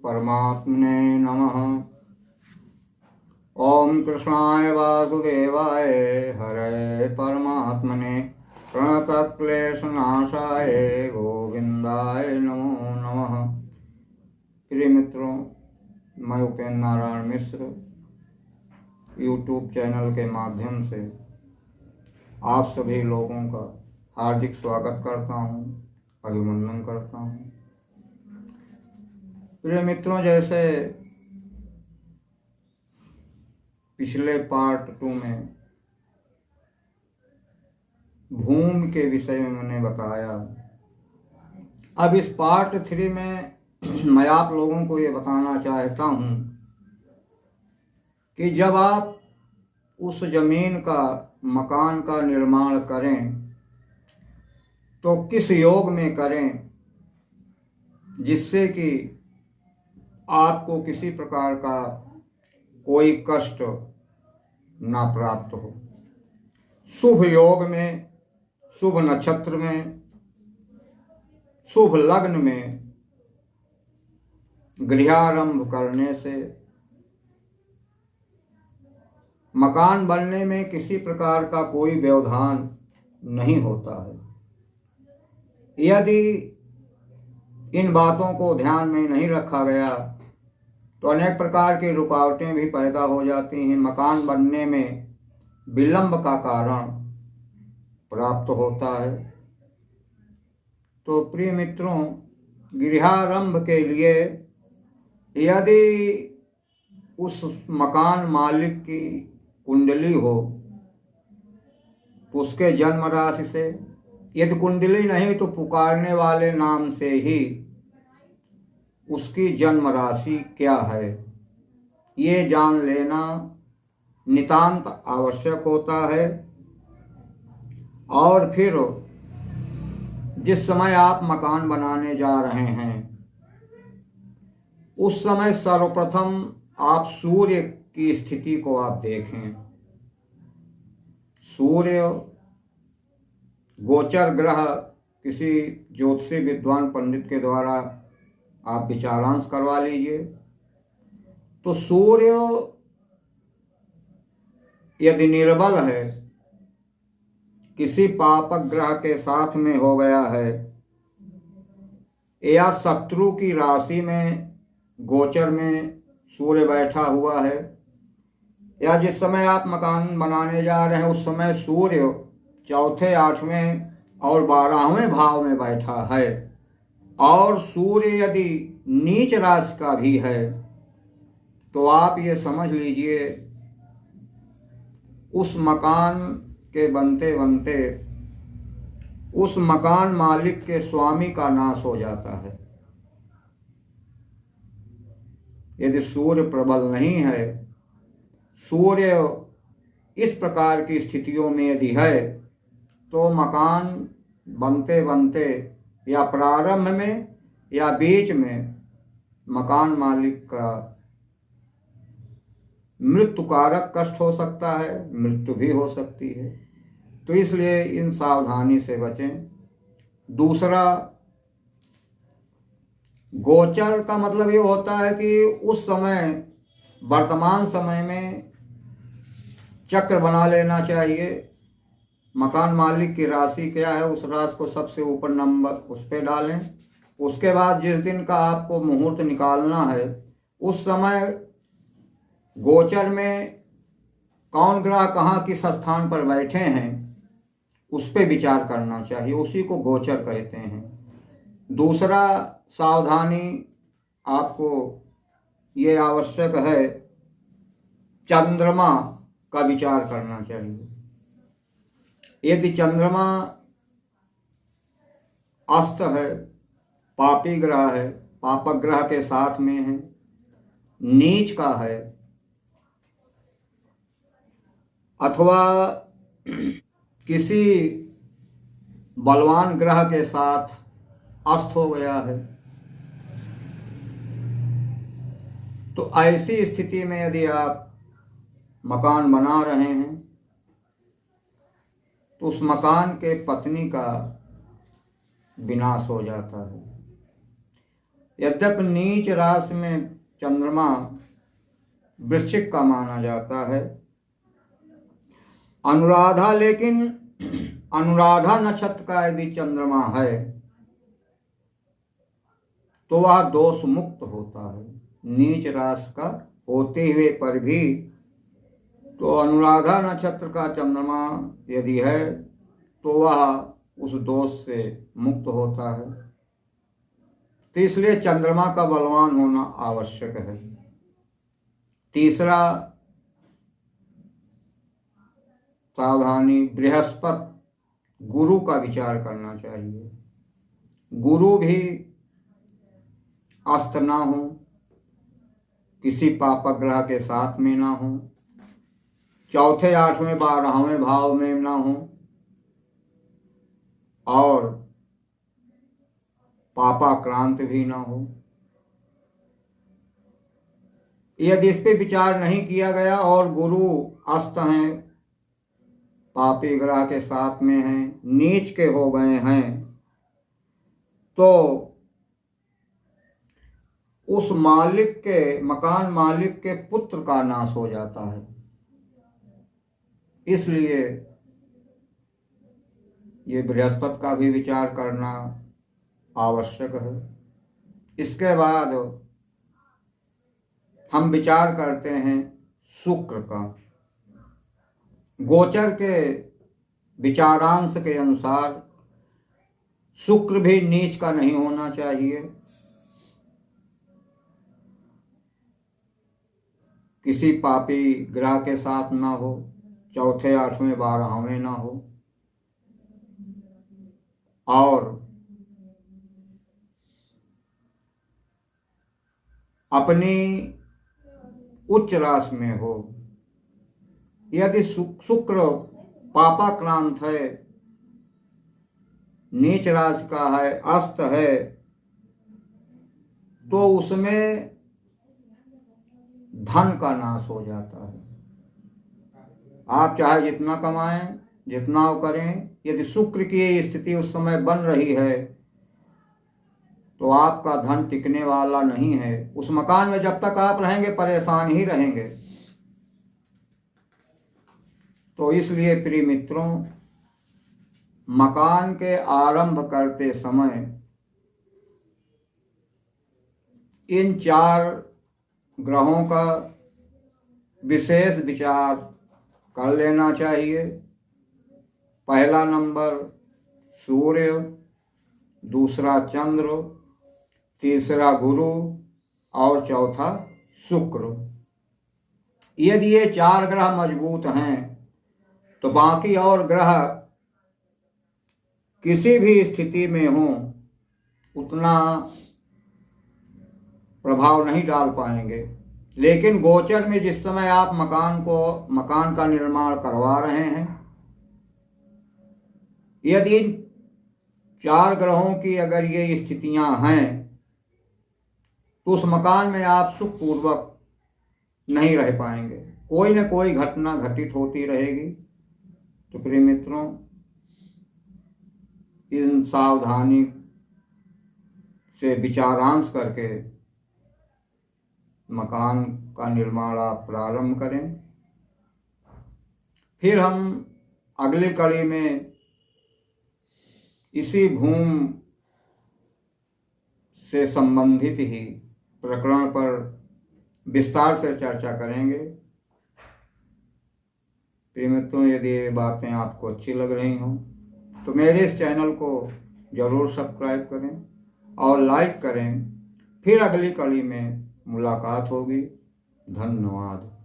परमात्मने नमः। ओम कृष्णाय वासुदेवाय हरे परमात्मने प्रणतक्लेशनाशाय गोविंदाय नमो नमः। प्रिय मित्रों, मैं उपेंद्र नारायण मिश्र यूट्यूब चैनल के माध्यम से आप सभी लोगों का हार्दिक स्वागत करता हूँ, अभिनंदन करता हूँ। प्रिय मित्रों, जैसे पिछले पार्ट 2 में भूमि के विषय में मैंने बताया, अब इस पार्ट 3 में मैं आप लोगों को ये बताना चाहता हूँ कि जब आप उस जमीन का मकान का निर्माण करें तो किस योग में करें जिससे कि आपको किसी प्रकार का कोई कष्ट ना प्राप्त हो। शुभ योग में, शुभ नक्षत्र में, शुभ लग्न में गृहारंभ करने से मकान बनने में किसी प्रकार का कोई व्यवधान नहीं होता है। यदि इन बातों को ध्यान में नहीं रखा गया तो अनेक प्रकार की रुकावटें भी पैदा हो जाती हैं। मकान बनने में विलंब का कारण प्राप्त होता है। तो प्रिय मित्रों, गृहारंभ के लिए यदि उस मकान मालिक की कुंडली हो तो उसके जन्म राशि से, यदि कुंडली नहीं तो पुकारने वाले नाम से ही उसकी जन्म राशि क्या है ये जान लेना नितांत आवश्यक होता है। और फिर जिस समय आप मकान बनाने जा रहे हैं उस समय सर्वप्रथम आप सूर्य की स्थिति को आप देखें। सूर्य गोचर ग्रह किसी ज्योतिषी विद्वान पंडित के द्वारा आप विचारांश करवा लीजिए। तो सूर्य यदि निर्बल है, किसी पापक ग्रह के साथ में हो गया है या शत्रु की राशि में गोचर में सूर्य बैठा हुआ है, या जिस समय आप मकान बनाने जा रहे हैं उस समय सूर्य चौथे, 8वें और 12वें भाव में बैठा है, और सूर्य यदि नीच राशि का भी है तो आप ये समझ लीजिए उस मकान के बनते बनते उस मकान मालिक के स्वामी का नाश हो जाता है। यदि सूर्य प्रबल नहीं है, सूर्य इस प्रकार की स्थितियों में यदि है तो मकान बनते बनते या प्रारंभ में या बीच में मकान मालिक का मृत्युकारक कष्ट हो सकता है, मृत्यु भी हो सकती है। तो इसलिए इन सावधानी से बचें। दूसरा, गोचर का मतलब ये होता है कि उस समय वर्तमान समय में चक्र बना लेना चाहिए। मकान मालिक की राशि क्या है उस राशि को सबसे ऊपर नंबर उस पे डालें। उसके बाद जिस दिन का आपको मुहूर्त निकालना है उस समय गोचर में कौन ग्रह कहाँ किस स्थान पर बैठे हैं उस पे विचार करना चाहिए, उसी को गोचर कहते हैं। दूसरा सावधानी आपको ये आवश्यक है, चंद्रमा का विचार करना चाहिए। यदि चंद्रमा अस्त है, पापी ग्रह है, पापक ग्रह के साथ में है, नीच का है, अथवा किसी बलवान ग्रह के साथ अस्त हो गया है, तो ऐसी स्थिति में यदि आप मकान बना रहे हैं तो उस मकान के पत्नी का विनाश हो जाता है। यद्यपि नीच राशि में चंद्रमा वृश्चिक का माना जाता है, अनुराधा, लेकिन अनुराधा नक्षत्र का यदि चंद्रमा है तो वह दोष मुक्त होता है। नीच राशि का होते हुए पर भी तो अनुराधा नक्षत्र का चंद्रमा यदि है तो वह उस दोष से मुक्त होता है। तो इसलिए चंद्रमा का बलवान होना आवश्यक है। तीसरा सावधानी, बृहस्पति गुरु का विचार करना चाहिए। गुरु भी अस्त ना हो, किसी पापक ग्रह के साथ में ना हो, चौथे, आठवें, 12वें भाव में ना हो और पापाक्रांत भी ना हो। यदि इस पे विचार नहीं किया गया और गुरु अस्त हैं, पापी ग्रह के साथ में हैं, नीच के हो गए हैं, तो उस मालिक के, मकान मालिक के पुत्र का नाश हो जाता है। इसलिए ये बृहस्पति का भी विचार करना आवश्यक है। इसके बाद हम विचार करते हैं शुक्र का। गोचर के विचारांश के अनुसार शुक्र भी नीच का नहीं होना चाहिए, किसी पापी ग्रह के साथ ना हो, चौथे, आठवें, 12वें ना हो और अपनी उच्च राशि में हो। यदि शुक्र पापाक्रांत है, नीच राशि का है, अस्त है, तो उसमें धन का नाश हो जाता है। आप चाहे जितना कमाएं, जितना वो करें, यदि शुक्र की स्थिति उस समय बन रही है तो आपका धन टिकने वाला नहीं है। उस मकान में जब तक आप रहेंगे परेशान ही रहेंगे। तो इसलिए प्रिय मित्रों, मकान के आरंभ करते समय इन 4 ग्रहों का विशेष विचार कर लेना चाहिए। पहला नंबर सूर्य, दूसरा चंद्र, तीसरा गुरु और चौथा शुक्र। यदि ये 4 ग्रह मजबूत हैं तो बाकी और ग्रह किसी भी स्थिति में हो उतना प्रभाव नहीं डाल पाएंगे। लेकिन गोचर में जिस समय आप मकान का निर्माण करवा रहे हैं, यदि 4 ग्रहों की अगर ये स्थितियां हैं तो उस मकान में आप सुखपूर्वक नहीं रह पाएंगे, कोई न कोई घटना घटित होती रहेगी। तो प्रिय मित्रों, इन सावधानी से विचारांश करके मकान का निर्माण आप प्रारंभ करें। फिर हम अगली कड़ी में इसी भूमि से संबंधित ही प्रकरण पर विस्तार से चर्चा करेंगे। प्रिय मित्रों, यदि ये बातें आपको अच्छी लग रही हों तो मेरे इस चैनल को जरूर सब्सक्राइब करें और लाइक करें। फिर अगली कड़ी में मुलाकात होगी। धन्यवाद।